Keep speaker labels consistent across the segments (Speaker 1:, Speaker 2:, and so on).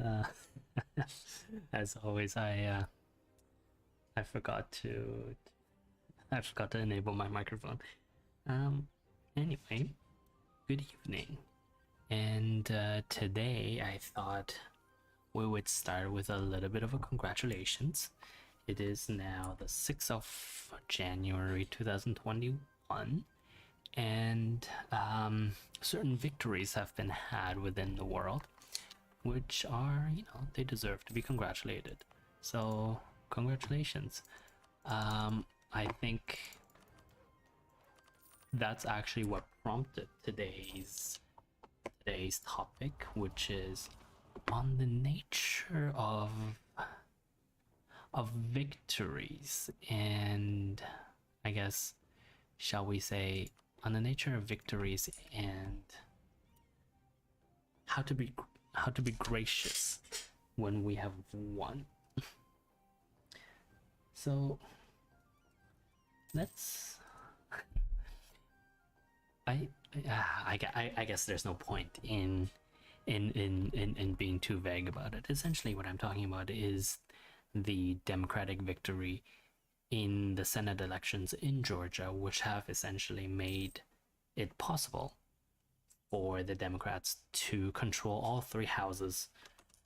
Speaker 1: uh, as always, I forgot to enable my microphone. Um, anyway, good evening, and today I thought we would start with a little bit of a congratulations. It is now the 6th of January 2021, and certain victories have been had within the world, which are, they deserve to be congratulated. So, congratulations. I think that's actually what prompted today's topic, which is on the nature of victories, and I guess, shall we say, on the nature of victories and how to be gracious when we have won. So let's I guess there's no point in being too vague about it. Essentially what I'm talking about is the Democratic victory in the Senate elections in Georgia, which have essentially made it possible for the Democrats to control all three houses,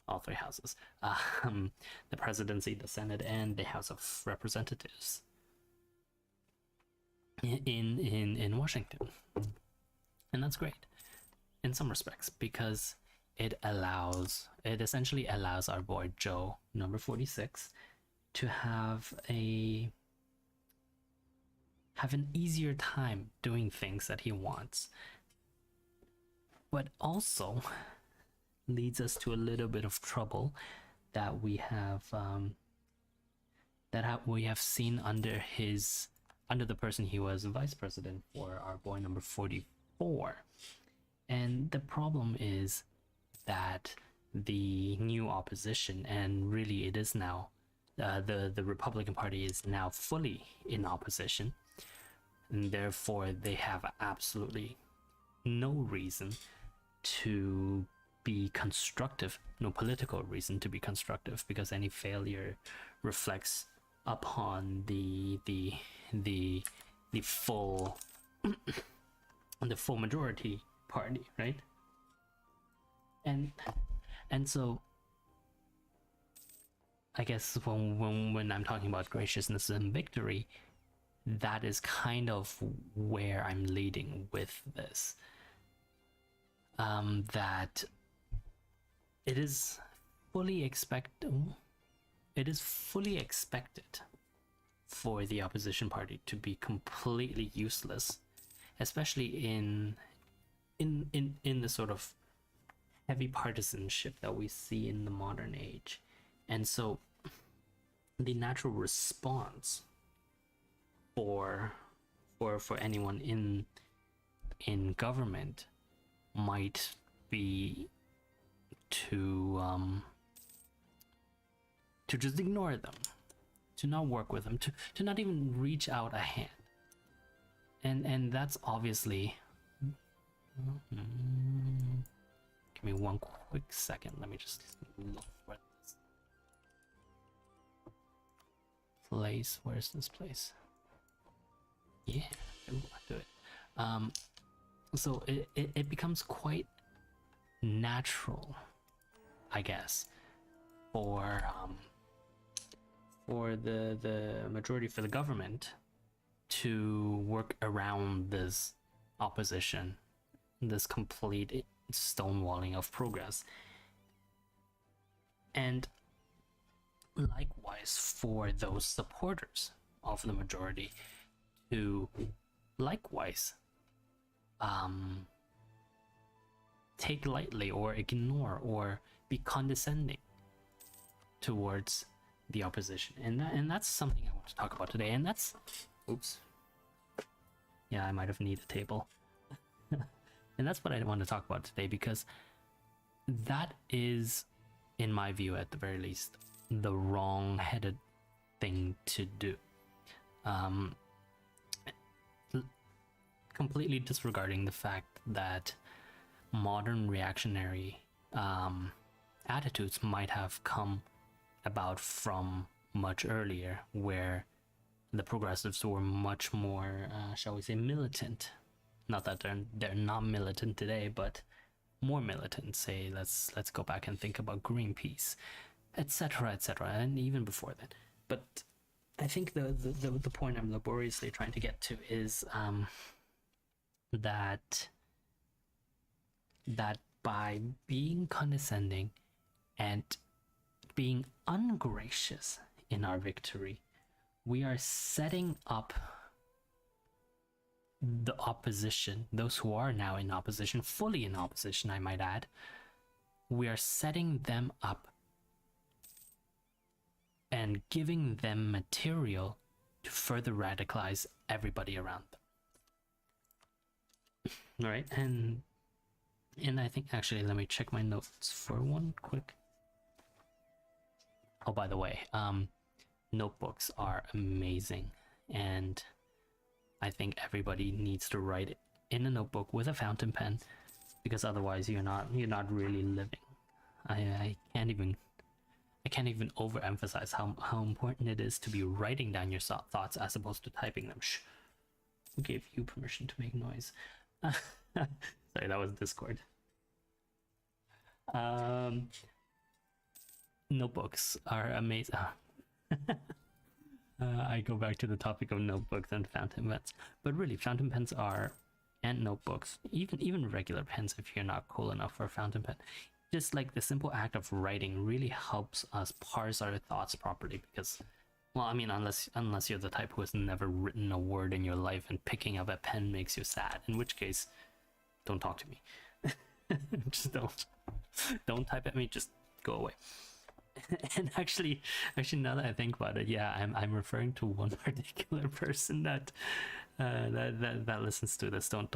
Speaker 1: the presidency, the Senate, and the House of Representatives in Washington. And that's great in some respects, because it essentially allows our boy Joe, number 46, to have an easier time doing things that he wants, but also leads us to a little bit of trouble that we have seen under the person he was vice president for, our boy number 44. And the problem is that the new opposition, and really it is now, the Republican Party is now fully in opposition, and therefore they have absolutely no reason to be constructive, no political reason to be constructive, because any failure reflects upon the full the full majority party, right? And so I guess when I'm talking about graciousness and victory, that is kind of where I'm leading with this. That it is fully expected for the opposition party to be completely useless, especially in the sort of heavy partisanship that we see in the modern age. And so the natural response for anyone in government might be to just ignore them, to not work with them, to not even reach out a hand. And that's obviously... Give me one quick second. Let me just look for this place. Where's this place? Yeah, I'll do it. So it becomes quite natural, I guess, for the majority, for the government, to work around this opposition, this complete stonewalling of progress. And likewise for those supporters of the majority to likewise take lightly or ignore or be condescending towards the opposition. And that's something I want to talk about today. And that's... Oops. Yeah, I might have needed a table. And that's what I want to talk about today, because that is, in my view at the very least, the wrong-headed thing to do. Completely disregarding the fact that modern reactionary attitudes might have come about from much earlier, where the progressives were much more, shall we say, militant. Not that they're not militant today, but more militant. Say, let's go back and think about Greenpeace, etc., and even before that. But I think the point I'm laboriously trying to get to is that by being condescending and being ungracious in our victory, we are setting up the opposition, those who are now in opposition, fully in opposition, I might add, we are setting them up and giving them material to further radicalize everybody around them. Right? And I think, actually, let me check my notes for one quick. Oh, by the way, notebooks are amazing, and I think everybody needs to write it in a notebook with a fountain pen, because otherwise you're not really living. I can't even overemphasize how important it is to be writing down your thoughts as opposed to typing them. Shh. Who gave you permission to make noise? Sorry, that was Discord. Notebooks are amazing. I go back to the topic of notebooks and fountain pens, but really, fountain pens are, and notebooks, even regular pens, if you're not cool enough for a fountain pen, just like the simple act of writing really helps us parse our thoughts properly. Because, well, I mean, unless you're the type who has never written a word in your life and picking up a pen makes you sad, in which case, don't talk to me. Just don't type at me, just go away. And actually, now that I think about it, yeah, I'm referring to one particular person that listens to this. Don't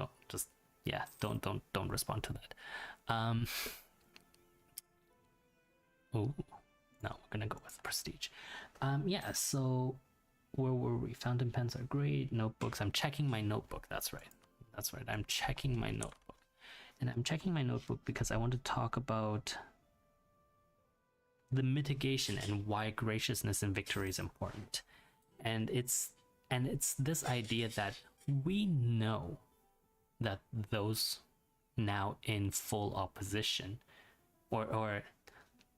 Speaker 1: respond to that. Oh no, we're gonna go with prestige. Yeah. So where were we? Fountain pens are great. Notebooks. I'm checking my notebook. That's right. I'm checking my notebook, and I'm checking my notebook because I want to talk about the mitigation and why graciousness in victory is important. And it's this idea that we know that those now in full opposition, or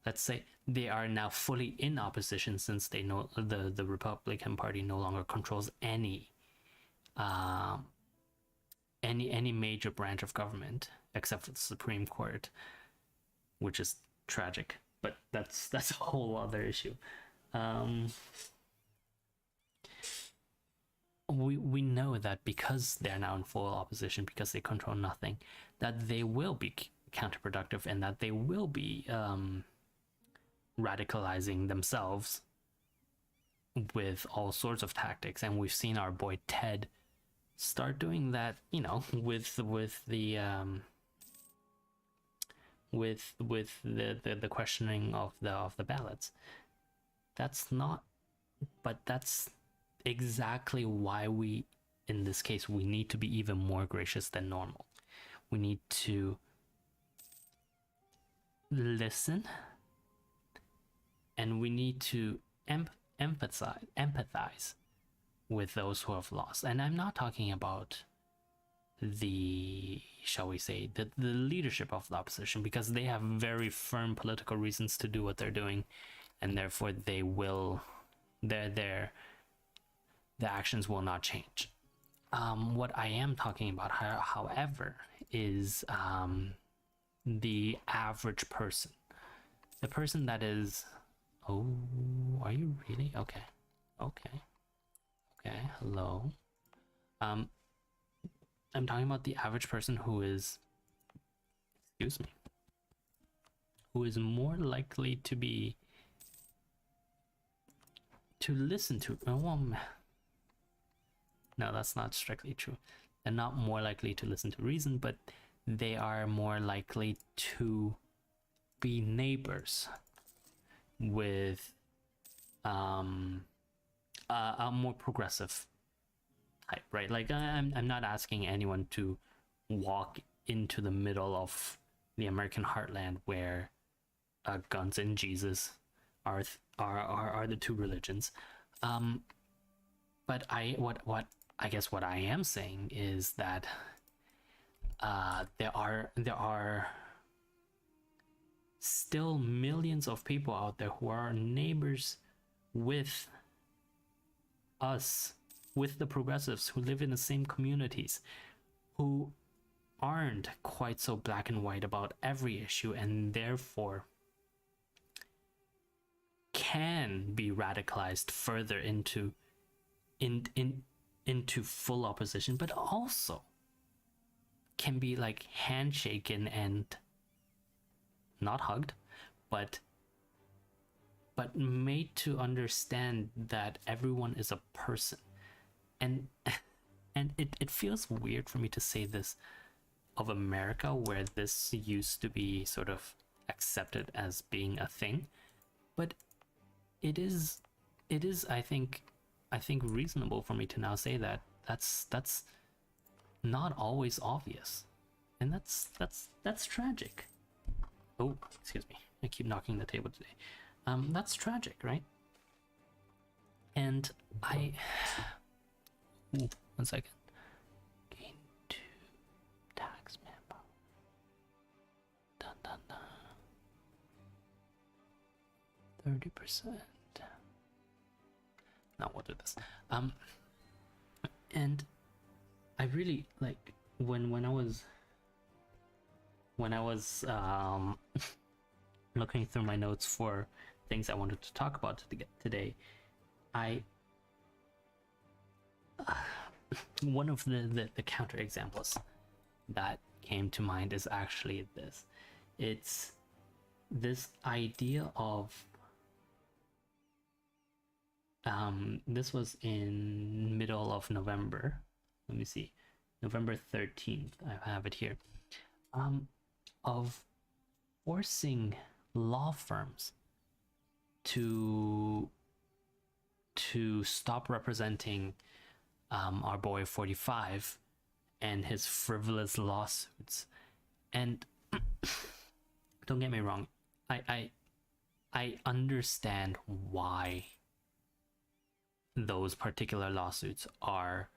Speaker 1: let's say they are now fully in opposition, since they know the Republican Party no longer controls any major branch of government except for the Supreme Court, which is tragic. But that's a whole other issue. We know that because they're now in full opposition, because they control nothing, that they will be counterproductive, and that they will be radicalizing themselves with all sorts of tactics. And we've seen our boy Ted start doing that, with the questioning of the ballots. That's exactly why we, in this case, we need to be even more gracious than normal. We need to listen, and we need to empathize with those who have lost. And I'm not talking about shall we say, the leadership of the opposition, because they have very firm political reasons to do what they're doing, and therefore the actions will not change. What I am talking about, however, is the average person, the person that is, oh, are you really? Okay, hello. I'm talking about the average person who is, excuse me, who is more likely to listen to, no, that's not strictly true. They're not more likely to listen to reason, but they are more likely to be neighbors with a more progressive type, right? Like, I'm not asking anyone to walk into the middle of the American heartland where guns and Jesus are the two religions. But what I guess what I am saying is that there are still millions of people out there who are neighbors with us, with the progressives, who live in the same communities, who aren't quite so black and white about every issue, and therefore can be radicalized further into full opposition, but also can be like handshaken and not hugged, but made to understand that everyone is a person. And it feels weird for me to say this of America, where this used to be sort of accepted as being a thing, but it is I think reasonable for me to now say that that's not always obvious, and that's tragic. Oh, excuse me, I keep knocking the table today. That's tragic, right? And ooh, 1 second. Gain 2 tax memo. Dun dun dun. 30%. Now we'll do this. And I really like when I was looking through my notes for things I wanted to talk about today, one of the counter examples that came to mind is actually this. It's this idea of this was in middle of November. Let me see, November 13th. I have it here. Of forcing law firms to stop representing our boy 45 and his frivolous lawsuits. And don't get me wrong, I understand why those particular lawsuits are,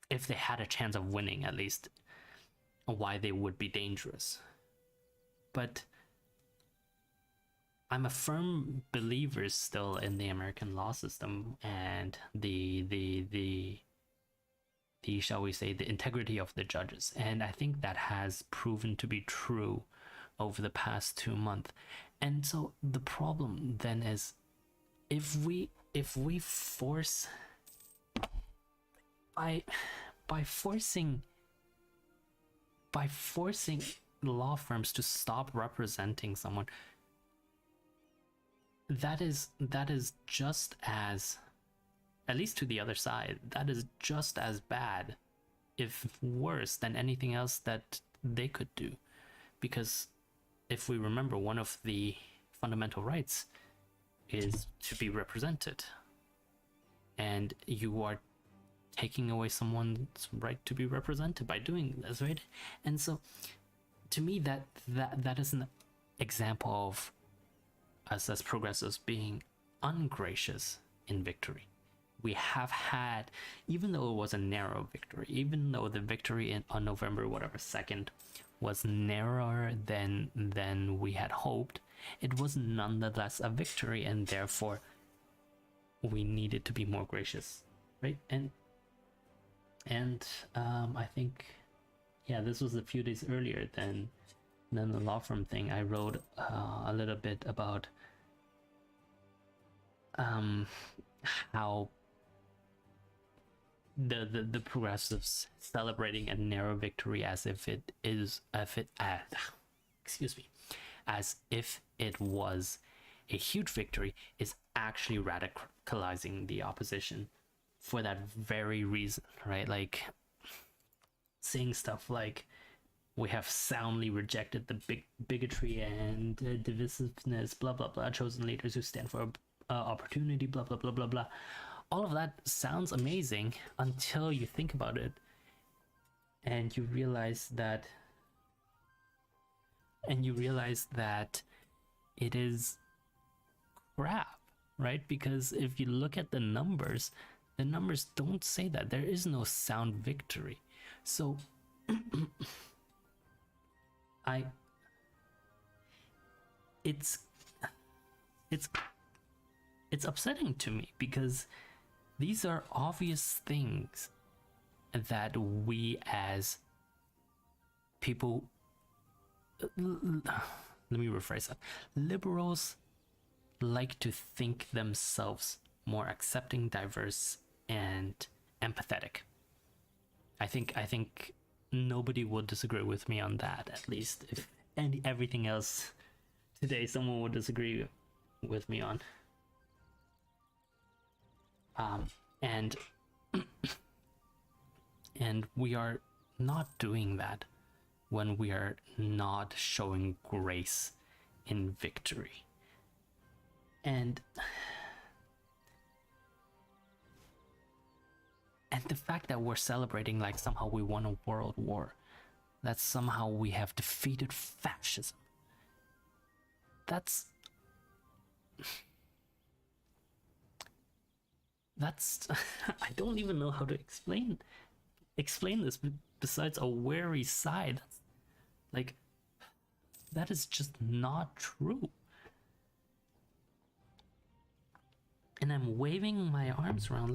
Speaker 1: if they had a chance of winning, at least, why they would be dangerous. But I'm a firm believer still in the American law system and the shall we say, the integrity of the judges, and I think that has proven to be true over the past 2 months. And so the problem then is, if we force by forcing law firms to stop representing someone, that is just as, at least to the other side, that is just as bad, if worse, than anything else that they could do. Because if we remember, one of the fundamental rights is to be represented, and you are taking away someone's right to be represented by doing this, right? And so to me, that is an example of us as progressives being ungracious in victory. We have had, even though it was a narrow victory, even though the victory on November 2nd was narrower than we had hoped, it was nonetheless a victory, and therefore we needed to be more gracious, right? And I think, yeah, this was a few days earlier than the law firm thing. I wrote a little bit about how the progressives celebrating a narrow victory as if it was a huge victory is actually radicalizing the opposition for that very reason, right? Like saying stuff like, we have soundly rejected the bigotry and divisiveness, blah blah blah, chosen leaders who stand for opportunity, blah blah blah blah blah. All of that sounds amazing until you think about it. and you realize that it is crap, right? Because if you look at the numbers don't say that. There is no sound victory. So I it's it's upsetting to me because these are obvious things that we as people, let me rephrase that. Liberals like to think themselves more accepting, diverse, and empathetic. I think nobody will disagree with me on that. At least if everything else today, someone would disagree with me on. And and we are not doing that when we are not showing grace in victory. And the fact that we're celebrating like somehow we won a world war, that somehow we have defeated fascism, that's I don't even know how to explain this besides a wary sigh. Like, that is just not true. And I'm waving my arms around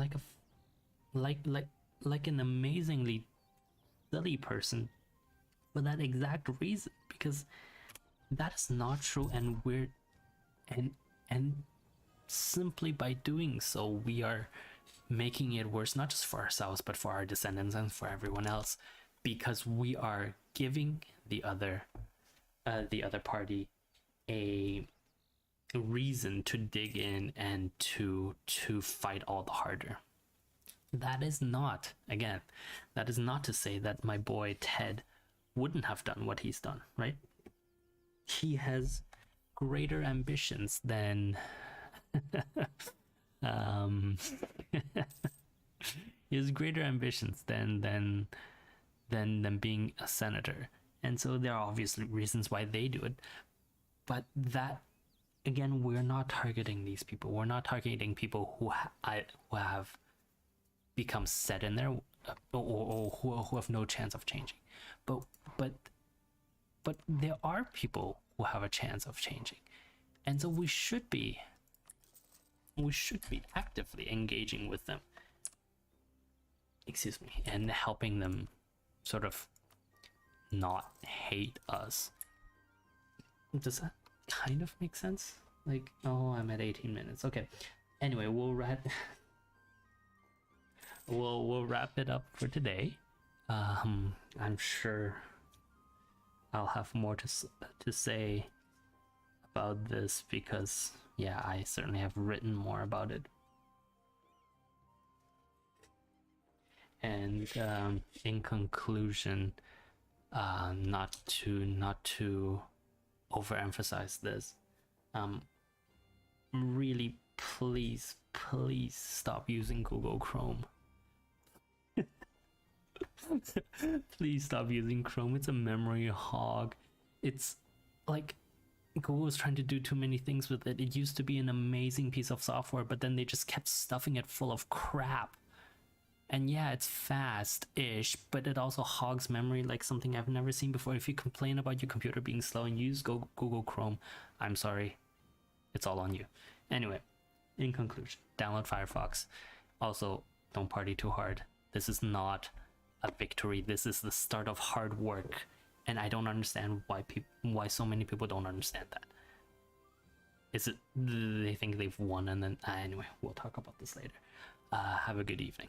Speaker 1: like an amazingly silly person for that exact reason, because that is not true. And we're and simply by doing so, we are making it worse, not just for ourselves but for our descendants and for everyone else, because we are giving the other party a reason to dig in and to fight all the harder. That is not, again, that is not to say that my boy Ted wouldn't have done what he's done, right? He has greater ambitions than he has greater ambitions than being a senator, and so there are obviously reasons why they do it. But that, again, we're not targeting these people. We're not targeting people who have become set in there, or who have no chance of changing. But there are people who have a chance of changing, and so we should be actively engaging with them, and helping them sort of not hate us. Does that kind of make sense? Like, oh, I'm at 18 minutes. Okay. Anyway, we'll wrap it up for today. I'm sure I'll have more to say about this, because yeah, I certainly have written more about it. And in conclusion, not to overemphasize this, really, please stop using Google Chrome. Please stop using Chrome. It's a memory hog. It's like Google is trying to do too many things with it. It used to be an amazing piece of software, but then they just kept stuffing it full of crap. And yeah, it's fast-ish, but it also hogs memory like something I've never seen before. If you complain about your computer being slow and use Google Chrome, I'm sorry. It's all on you. Anyway, in conclusion, download Firefox. Also, don't party too hard. This is not a victory. This is the start of hard work. And I don't understand why so many people don't understand that. Is it they think they've won, and then anyway, we'll talk about this later. Have a good evening.